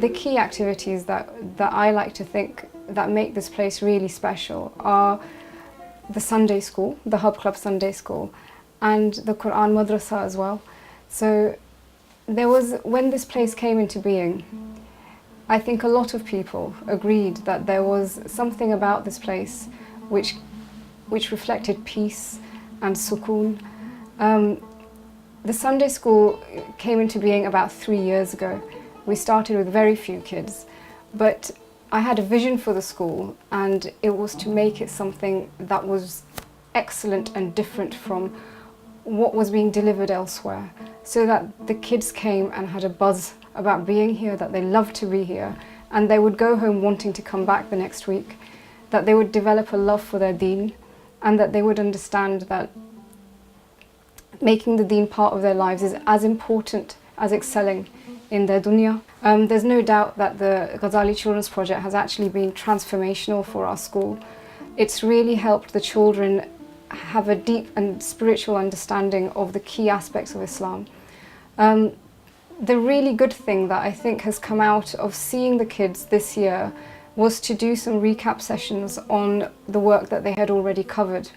the key activities that I like to think that make this place really special are the Sunday school, the Hub Club Sunday School, and the Quran Madrasa as well. So when this place came into being, I think a lot of people agreed that there was something about this place which reflected peace and sukoon. The Sunday school came into being about 3 years ago. We started with very few kids, but I had a vision for the school, and it was to make it something that was excellent and different from what was being delivered elsewhere, so that the kids came and had a buzz about being here, that they loved to be here, and they would go home wanting to come back the next week, that they would develop a love for their deen, and that they would understand that making the deen part of their lives is as important as excelling in their dunya. There's no doubt that the Ghazali Children's Project has actually been transformational for our school. It's really helped the children have a deep and spiritual understanding of the key aspects of Islam. The really good thing that I think has come out of seeing the kids this year was to do some recap sessions on the work that they had already covered.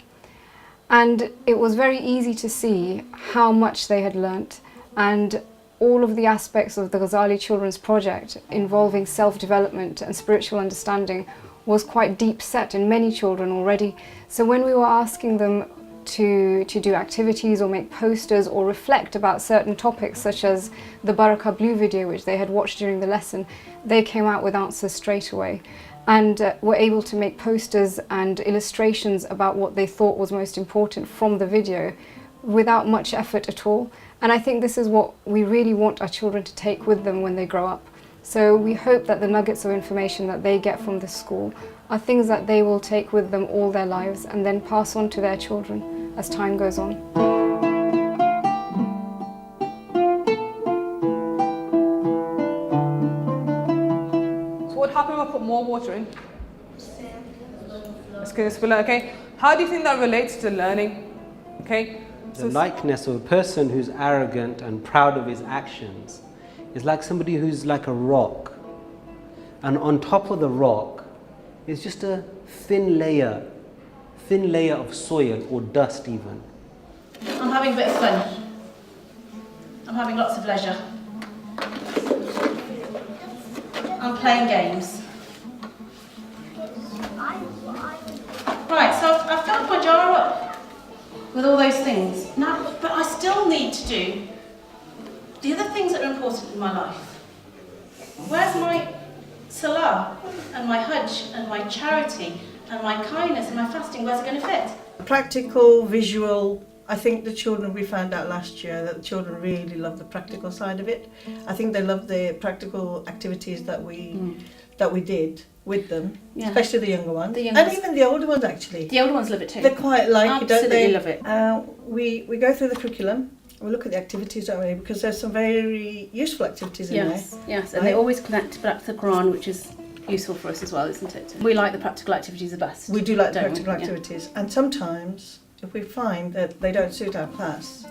And it was very easy to see how much they had learnt, and all of the aspects of the Ghazali Children's Project involving self-development and spiritual understanding was quite deep set in many children already. So when we were asking them to do activities or make posters or reflect about certain topics, such as the Barakah Blue video which they had watched during the lesson, they came out with answers straight away, and were able to make posters and illustrations about what they thought was most important from the video without much effort at all. And I think this is what we really want our children to take with them when they grow up. So we hope that the nuggets of information that they get from this school are things that they will take with them all their lives and then pass on to their children as time goes on. So what happens if I put more water in? It's going to spill out, okay? How do you think that relates to learning? Okay? The likeness of a person who's arrogant and proud of his actions is like somebody who's like a rock, and on top of the rock is just a thin layer of soil or dust even. I'm having a bit of fun. I'm having lots of leisure. I'm playing games. Right, so I've filled my jar up with all those things. Now, but I still need to do the other things that are important in my life. Where's my salah and my hajj and my charity and my kindness and my fasting? Where's it going to fit? Practical, visual. I think the children, we found out last year that the children really love the practical side of it. I think they love the practical activities that we did with them, especially the younger ones, and even the older ones actually. The older ones love it too. They quite like it, don't they? Absolutely love it. We go through the curriculum. We look at the activities, don't we? Because there's some very useful activities in there. Yes, and they always connect back to the Quran, which is useful for us as well, isn't it? We like the practical activities the best. We do like the practical activities, and sometimes if we find that they don't suit our class,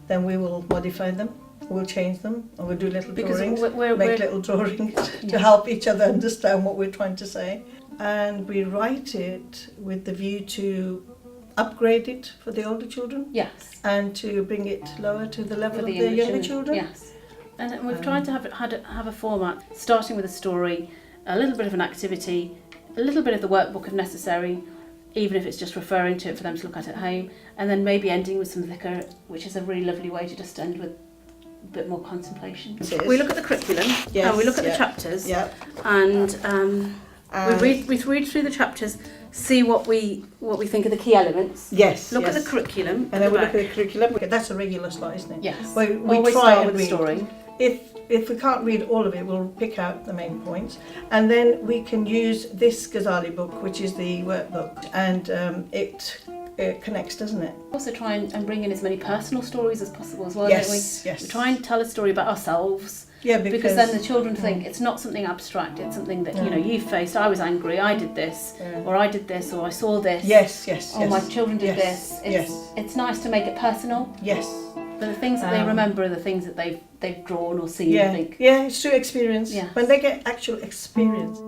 then we will modify them. We'll change them, and we'll do little drawings, make little drawings to help each other understand what we're trying to say. And we write it with the view to upgrade it for the older children. Yes. And to bring it lower to the level of the younger children. Yes. And we've tried to have a format, starting with a story, a little bit of an activity, a little bit of the workbook if necessary, even if it's just referring to it for them to look at home, and then maybe ending with some dhikr, which is a really lovely way to just end with a bit more contemplation. We look at the curriculum, and we look at the chapters, and we read through the chapters, see what we think are the key elements. Yes. Look at the curriculum, and then we look at the curriculum. That's a regular slot, isn't it? Yes. We always try start and with the story. If we can't read all of it, we'll pick out the main points, and then we can use this Ghazali book, which is the workbook, and it connects, doesn't it? Also try and bring in as many personal stories as possible as well, yes, don't we? Yes. We try and tell a story about ourselves. Yeah, because then the children think it's not something abstract, it's something that, you know, you faced, I was angry, I did this, or I did this, or I saw this. Yes. Or my children did this. It's nice to make it personal. Yes. But the things that they remember are the things that they've they've drawn or seen. Yeah, I think. yeah, it's through experience. Yeah. When they get actual experience.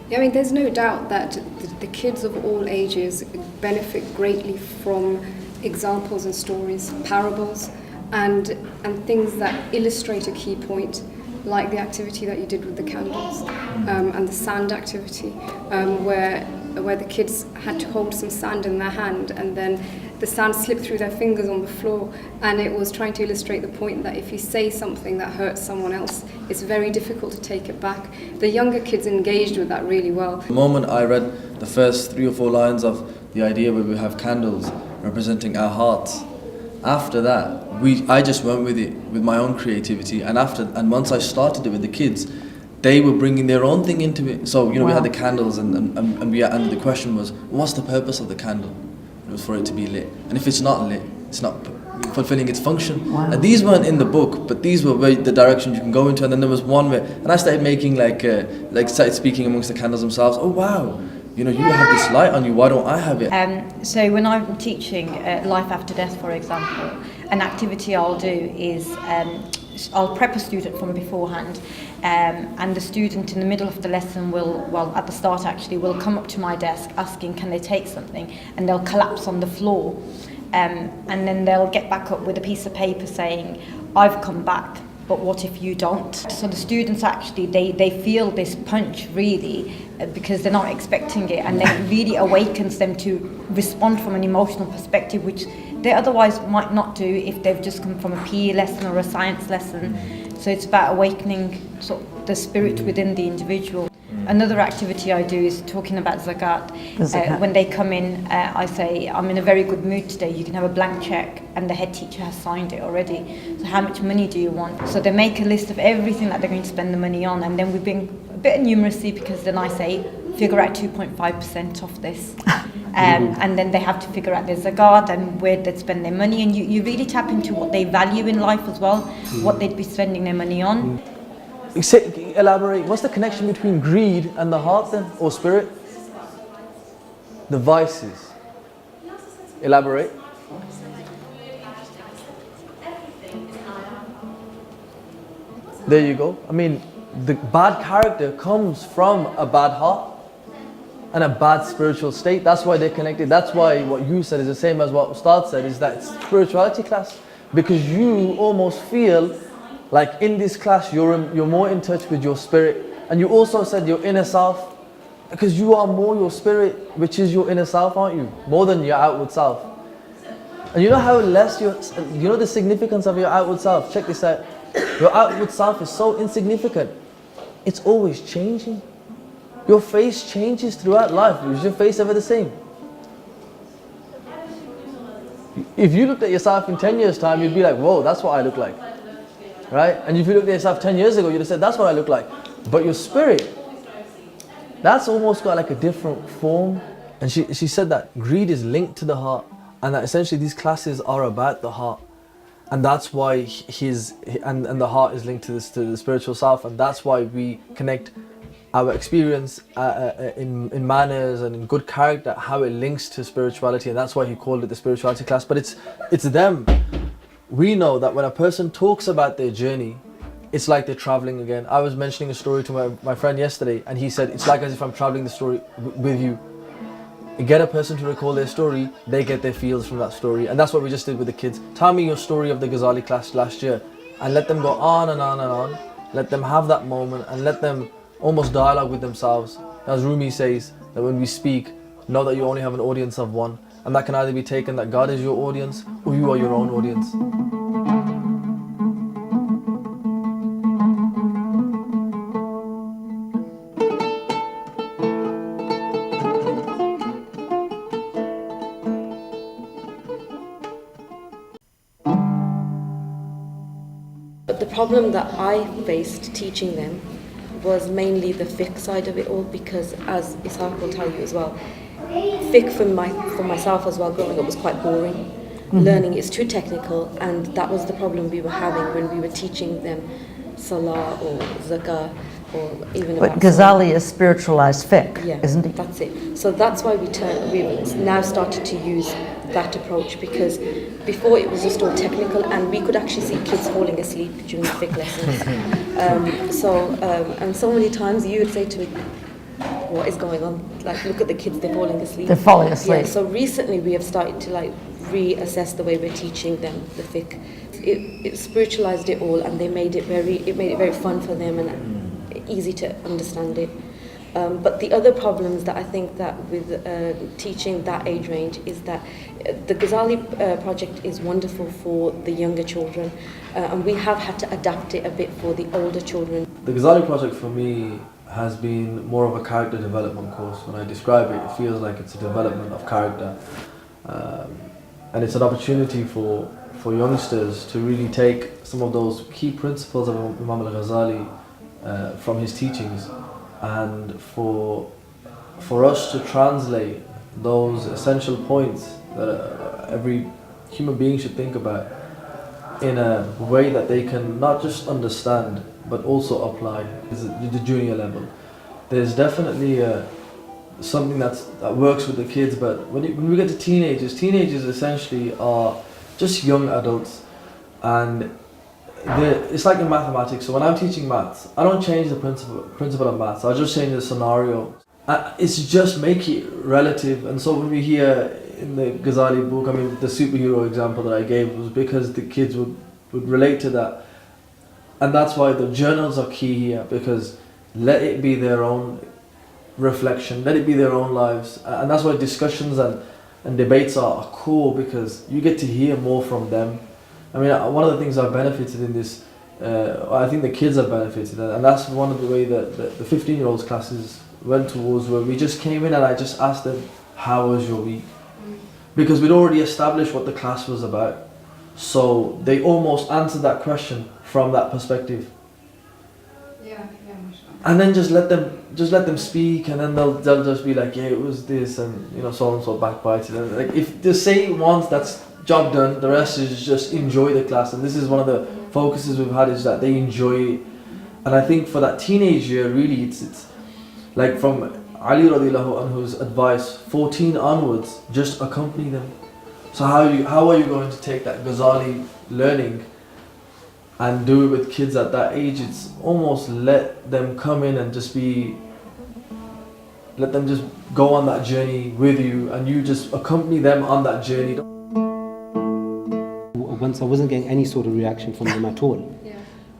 I mean, there's no doubt that the kids of all ages benefit greatly from examples and stories, parables, and things that illustrate a key point, like the activity that you did with the candles, and the sand activity, where the kids had to hold some sand in their hand, and then the sand slipped through their fingers on the floor, and it was trying to illustrate the point that if you say something that hurts someone else, it's very difficult to take it back. The younger kids engaged with that really well. The moment I read the first 3 or 4 lines of the idea where we have candles representing our hearts, after that, I just went with it, with my own creativity, and once I started it with the kids, they were bringing their own thing into it. So, we had the candles, and the question was, what's the purpose of the candle? It was for it to be lit. And if it's not lit, it's not fulfilling its function. Wow. And these weren't in the book, but these were the directions you can go into. And then there was one where, and I started making started speaking amongst the candles themselves. Oh wow, you have this light on you, why don't I have it? So when I'm teaching life after death, for example, an activity I'll do is I'll prep a student from beforehand, and the student in the middle of the lesson at the start actually, will come up to my desk asking can they take something, and they'll collapse on the floor, and then they'll get back up with a piece of paper saying, I've come back, but what if you don't? So the students actually, they feel this punch really, because they're not expecting it, and it really awakens them to respond from an emotional perspective, which they otherwise might not do if they've just come from a PE lesson or a science lesson. So it's about awakening sort of the spirit within the individual. Another activity I do is talking about zakat. When they come in, I say, I'm in a very good mood today, you can have a blank check, and the head teacher has signed it already. So how much money do you want? So they make a list of everything that they're going to spend the money on, and then we bring a bit of numeracy, because then I say, figure out 2.5% of this. And then they have to figure out their zakat and where they'd spend their money, and you really tap into what they value in life as well, what they'd be spending their money on. Elaborate, what's the connection between greed and the heart then, or spirit? The vices. Elaborate. There you go. I mean, the bad character comes from a bad heart and a bad spiritual state. That's why they're connected. That's why what you said is the same as what Ustad said, is that it's spirituality class. Because you almost feel like in this class you're more in touch with your spirit. And you also said your inner self, because you are more your spirit, which is your inner self, aren't you? More than your outward self. And you know how less you know the significance of your outward self? Check this out. Your outward self is so insignificant. It's always changing. Your face changes throughout life. Is your face ever the same? If you looked at yourself in 10 years' time, you'd be like, whoa, that's what I look like. Right? And if you looked at yourself 10 years ago, you'd have said, that's what I look like. But your spirit, that's almost got like a different form. And she said that greed is linked to the heart, and that essentially these classes are about the heart. And that's why and the heart is linked to the spiritual self, and that's why we connect our experience in manners and in good character, how it links to spirituality, and that's why he called it the spirituality class. But it's them. We know that when a person talks about their journey, it's like they're traveling again. I was mentioning a story to my friend yesterday, and he said, it's like as if I'm traveling the story with you. You get a person to recall their story, they get their feels from that story. And that's what we just did with the kids. Tell me your story of the Ghazali class last year, and let them go on and on and on. Let them have that moment, and let them almost dialogue with themselves. As Rumi says, that when we speak, know that you only have an audience of one. And that can either be taken that God is your audience, or you are your own audience. But the problem that I faced teaching them was mainly the fiqh side of it all, because as Ishaq will tell you as well, fiqh for myself as well growing up was quite boring. Mm-hmm. Learning is too technical, and that was the problem we were having when we were teaching them salah or zakah or even But about... Ghazali is spiritualized fiqh, yeah, isn't he? That's it. So that's why we've now started to use that approach, because before it was just all technical, and we could actually see kids falling asleep during the fiqh lessons. And so many times you would say to me, what is going on? Like, look at the kids, they're falling asleep. They're falling asleep. Yeah, so recently we have started to like reassess the way we're teaching them the fiqh. It spiritualized it all, and they made it very fun for them and easy to understand it. But the other problems that I think that with teaching that age range is that the Ghazali project is wonderful for the younger children, and we have had to adapt it a bit for the older children. The Ghazali project for me has been more of a character development course. When I describe it, it feels like it's a development of character, and it's an opportunity for youngsters to really take some of those key principles of Imam al-Ghazali from his teachings, and for us to translate those essential points that every human being should think about in a way that they can not just understand but also apply at the junior level. There's definitely something that works with the kids, but when we get to teenagers essentially are just young adults, and it's like in mathematics. So when I'm teaching maths, I don't change the principle of maths, I just change the scenario. It's just make it relative. And so when we hear in the Ghazali book, I mean the superhero example that I gave was because the kids would relate to that. And that's why the journals are key here, because let it be their own reflection, let it be their own lives. And that's why discussions and debates are cool, because you get to hear more from them. I mean, one of the things I've benefited in this, I think the kids have benefited, and that's one of the way that the 15-year-olds classes went towards, where we just came in and I just asked them, how was your week? Because we'd already established what the class was about. So they almost answered that question from that perspective. And then just let them speak, and then they'll just be like, yeah, it was this, and so and so backbited. And like, if they say it once, that's job done. The rest is just enjoy the class, and this is one of the focuses we've had, is that they enjoy it. And I think for that teenage year, really, it's like from Ali radiallahu anhu's advice, 14 onwards, just accompany them. So how are you going to take that Ghazali learning and do it with kids at that age? It's almost let them come in and let them just go on that journey with you, and you just accompany them on that journey. Once I wasn't getting any sort of reaction from them at all.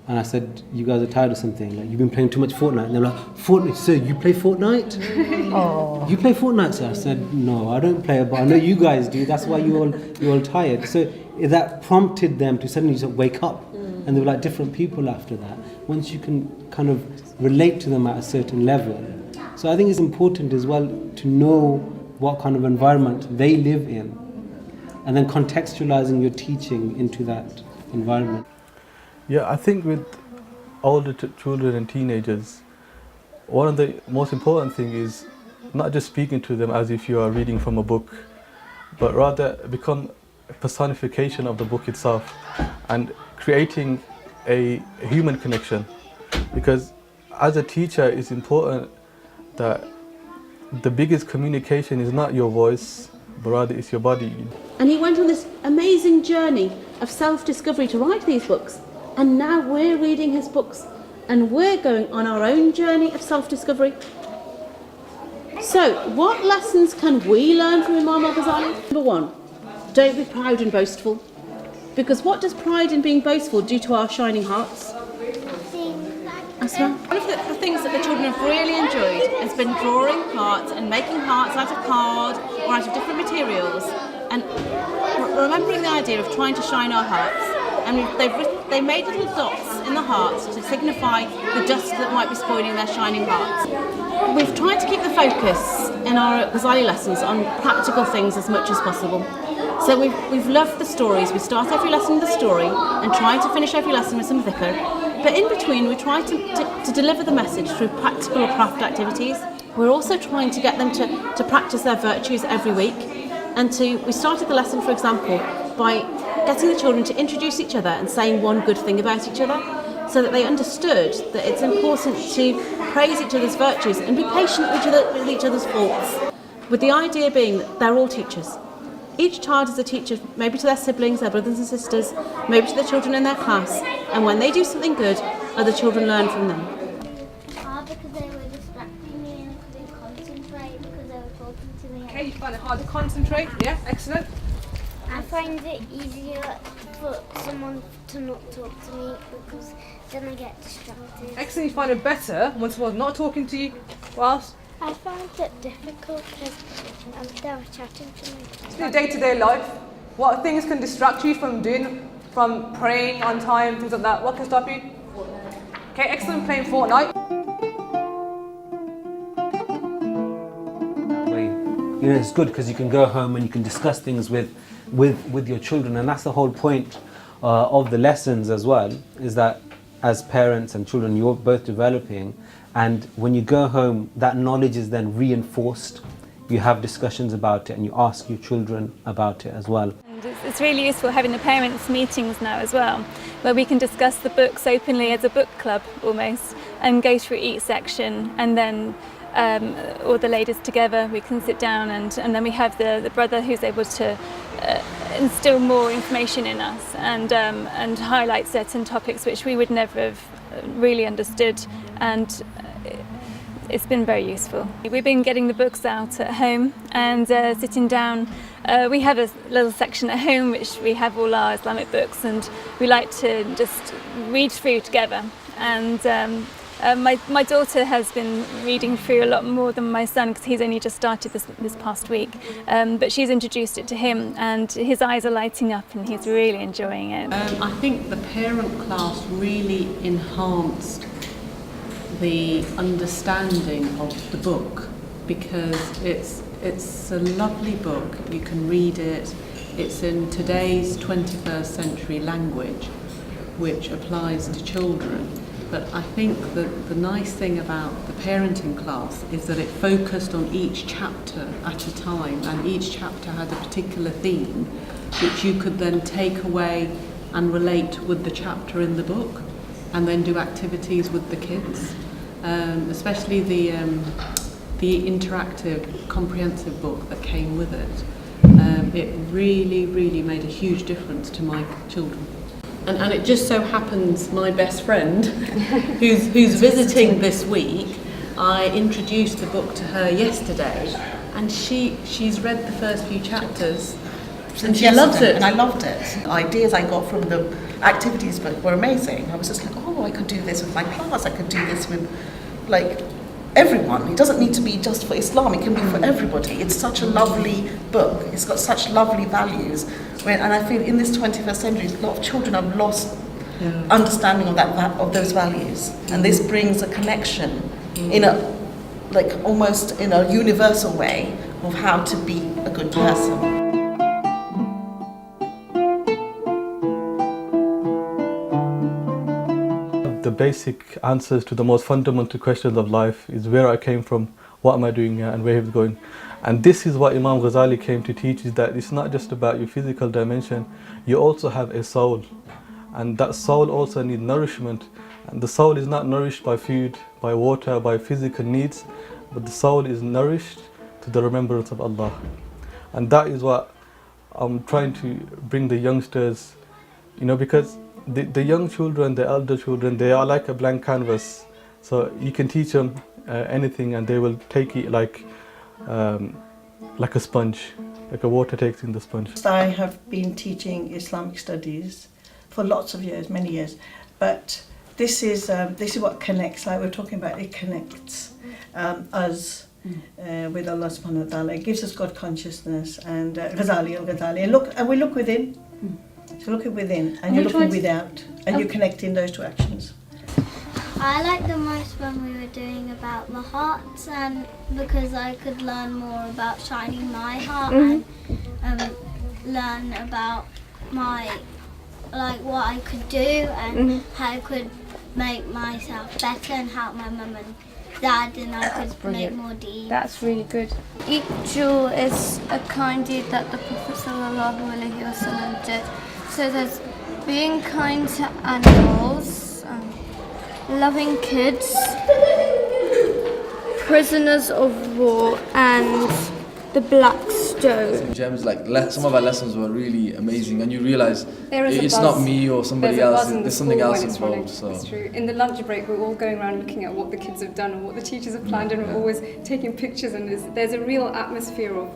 And I said, you guys are tired of something, like you've been playing too much Fortnite. And they're like, Fortnite, sir, you play Fortnite? Oh. You play Fortnite, sir? I said, no, I don't play it, but I know you guys do, that's why you're all tired. So that prompted them to suddenly just wake up. And they were like different people after that, once you can kind of relate to them at a certain level. So I think it's important as well to know what kind of environment they live in, and then contextualizing your teaching into that environment. Yeah, I think with older children and teenagers, one of the most important things is not just speaking to them as if you are reading from a book, but rather become a personification of the book itself, and creating a human connection. Because as a teacher, it's important that the biggest communication is not your voice, but rather it's your body. And he went on this amazing journey of self-discovery to write these books. And now we're reading his books, and we're going on our own journey of self-discovery. So, what lessons can we learn from Imam al-Ghazali? Number one, don't be proud and boastful. Because what does pride in being boastful do to our shining hearts? Asma? One of the things that the children have really enjoyed has been drawing hearts and making hearts out of card or out of different materials, and remembering the idea of trying to shine our hearts. And they made little dots in the hearts to signify the dust that might be spoiling their shining hearts. We've tried to keep the focus in our Ghazali lessons on practical things as much as possible. So we've loved the stories. We start every lesson with a story and try to finish every lesson with some dhikr. But in between, we try to deliver the message through practical or craft activities. We're also trying to get them to practice their virtues every week. And we started the lesson, for example, by getting the children to introduce each other and saying one good thing about each other. So so that they understood that it's important to praise each other's virtues and be patient with each other's faults. With the idea being that they're all teachers. Each child is a teacher, maybe to their siblings, their brothers and sisters, maybe to the children in their class, and when they do something good, other children learn from them. Because they were distracting me and I couldn't concentrate because they were talking to me. Okay, you find it hard to concentrate? Yeah, excellent. I find it easier for someone to not talk to me because then I get distracted. Excellent, you find it better when someone's not talking to you. What else? I found it difficult because they were chatting to me. In your day-to-day life, what things can distract you from praying on time, things like that? What can stop you? Okay, excellent, playing Fortnite. You know, it's good because you can go home and you can discuss things with your children, and that's the whole point of the lessons as well, is that as parents and children, you're both developing, and when you go home, that knowledge is then reinforced. You have discussions about it and you ask your children about it as well. And it's really useful having the parents' meetings now as well, where we can discuss the books openly as a book club almost, and go through each section, and then all the ladies together, we can sit down, and then we have the brother who's able to instill more information in us and highlight certain topics which we would never have really understood, and it's been very useful. We've been getting the books out at home and sitting down. We have a little section at home which we have all our Islamic books, and we like to just read through together. And my daughter has been reading through a lot more than my son because he's only just started this past week, but she's introduced it to him and his eyes are lighting up and he's really enjoying it. I think the parent class really enhanced the understanding of the book, because it's a lovely book. You can read it. It's in today's 21st century language, which applies to children. But I think that the nice thing about the parenting class is that it focused on each chapter at a time, and each chapter had a particular theme which you could then take away and relate with the chapter in the book, and then do activities with the kids. Especially the interactive, comprehensive book that came with it. It really made a huge difference to my children. And it just so happens my best friend, who's visiting this week, I introduced the book to her yesterday, and she's read the first few chapters, and she loves it. And I loved it. Ideas I got from the activities book were amazing. I was just like, oh, I could do this with my class, I could do this with, like, everyone. It doesn't need to be just for Islam, it can be for everybody. It's such a lovely book. It's got such lovely values. And I feel in this 21st century, a lot of children have lost understanding of those values. And this brings a connection in a, like, almost in a universal way of how to be a good person. The basic answers to the most fundamental questions of life is where I came from, what am I doing here, and where he's going. And this is what Imam Ghazali came to teach, is that it's not just about your physical dimension, you also have a soul. And that soul also needs nourishment. And the soul is not nourished by food, by water, by physical needs, but the soul is nourished to the remembrance of Allah. And that is what I'm trying to bring the youngsters, because the young children, the elder children, they are like a blank canvas. So you can teach them anything and they will take it like a sponge, like a water takes in the sponge. I have been teaching Islamic studies for lots of years, many years, but this is what connects, like we're talking about, it connects us with Allah subhanahu wa ta'ala. It gives us God consciousness and Ghazali, and we look within. So looking within and you're looking without, and you're connecting those two actions. I liked the most when we were doing about the hearts, and because I could learn more about shining my heart and learn about what I could do and how I could make myself better and help my mum and dad, and I could make more deeds. That's really good. Each jewel is a kind deed that the Prophet ﷺ did. So there's being kind to animals, loving kids, prisoners of war, and the black stone. Gems, like some of our lessons were really amazing, and you realise it's not me or somebody else. There's something else involved. So it's true. In the lunch break, we're all going around looking at what the kids have done and what the teachers have planned, and we're always taking pictures. And there's a real atmosphere of.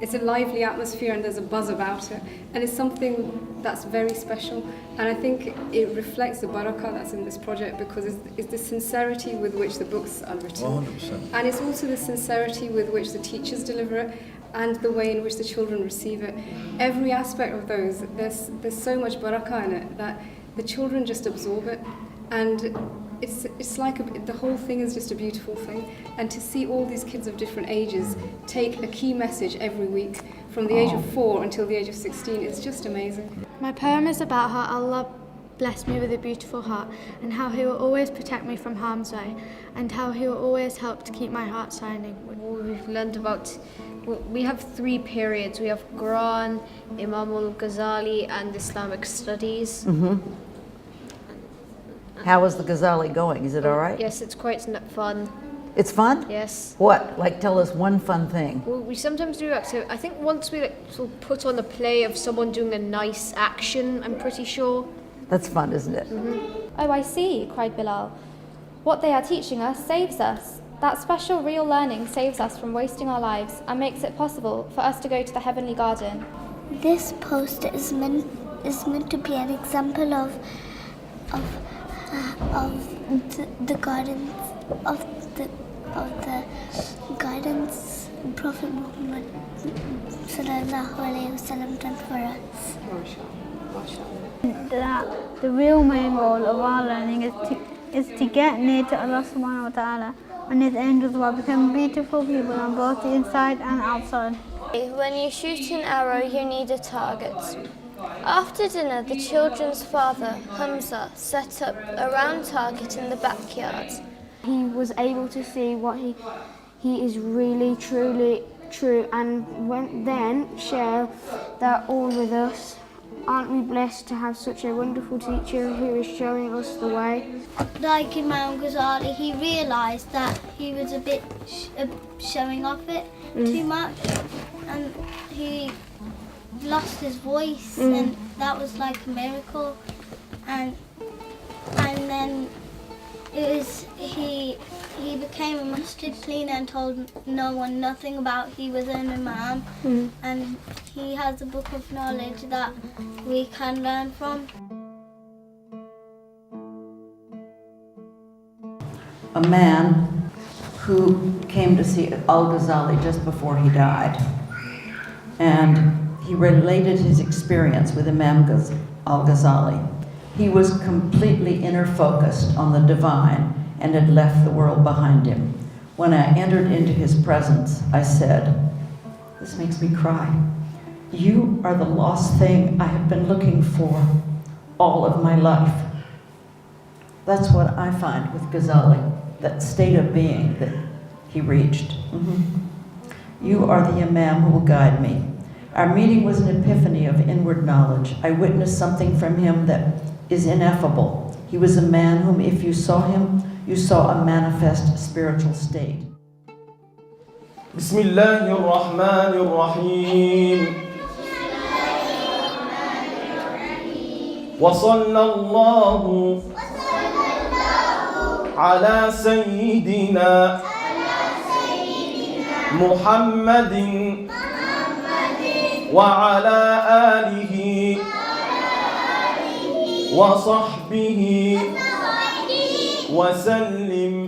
It's a lively atmosphere and there's a buzz about it, and it's something that's very special, and I think it reflects the barakah that's in this project, because it's the sincerity with which the books are written, 100%. and it's also the sincerity with which the teachers deliver it and the way in which the children receive it. Every aspect of those, there's so much barakah in it that the children just absorb it, and it's like the whole thing is just a beautiful thing. And to see all these kids of different ages take a key message every week from the age of 4 until the age of 16, it's just amazing. My poem is about how Allah blessed me with a beautiful heart, and how He will always protect me from harm's way, and how He will always help to keep my heart shining. We've learned about, we have 3 periods. We have Quran, Imam al-Ghazali, and Islamic studies. Mm-hmm. How is the Ghazali going? Is it all right? Yes, it's quite fun. It's fun? Yes. What? Like, tell us one fun thing. Well, we sometimes do I think once we sort of put on a play of someone doing a nice action, I'm pretty sure. That's fun, isn't it? Mm-hmm. Oh, I see, cried Bilal. What they are teaching us saves us. That special real learning saves us from wasting our lives and makes it possible for us to go to the heavenly garden. This poster is meant to be an example of the guidance of the guidance Prophet Muhammad sallallahu alaihi wasallam done for us. That the real main goal of our learning is to get near to Allah subhanahu wa ta'ala and His angels while becoming beautiful people on both the inside and outside. When you shoot an arrow, you need a target. After dinner, the children's father, Hamza, set up a round target in the backyard. He was able to see what he is really, truly true, and then share that all with us. Aren't we blessed to have such a wonderful teacher who is showing us the way? Like Imam Ghazali, he realised that he was a bit showing off it too much, and he lost his voice, and that was like a miracle. And then it was he became a masjid cleaner and told no one nothing about he was an imam, and he has a book of knowledge that we can learn from. A man who came to see Al-Ghazali just before he died, and he related his experience with Imam Al-Ghazali. He was completely inner-focused on the divine and had left the world behind him. When I entered into his presence, I said, "This makes me cry. You are the lost thing I have been looking for all of my life." That's what I find with Ghazali, that state of being that he reached. You are the Imam who will guide me. Our meeting was an epiphany of inward knowledge. I witnessed something from him that is ineffable. He was a man whom, if you saw him, you saw a manifest spiritual state. Bismillahir Rahmanir Rahim. Wa sallallahu ala sayyidina Muhammadin wa ala alihi wa sahbihi wa sallim.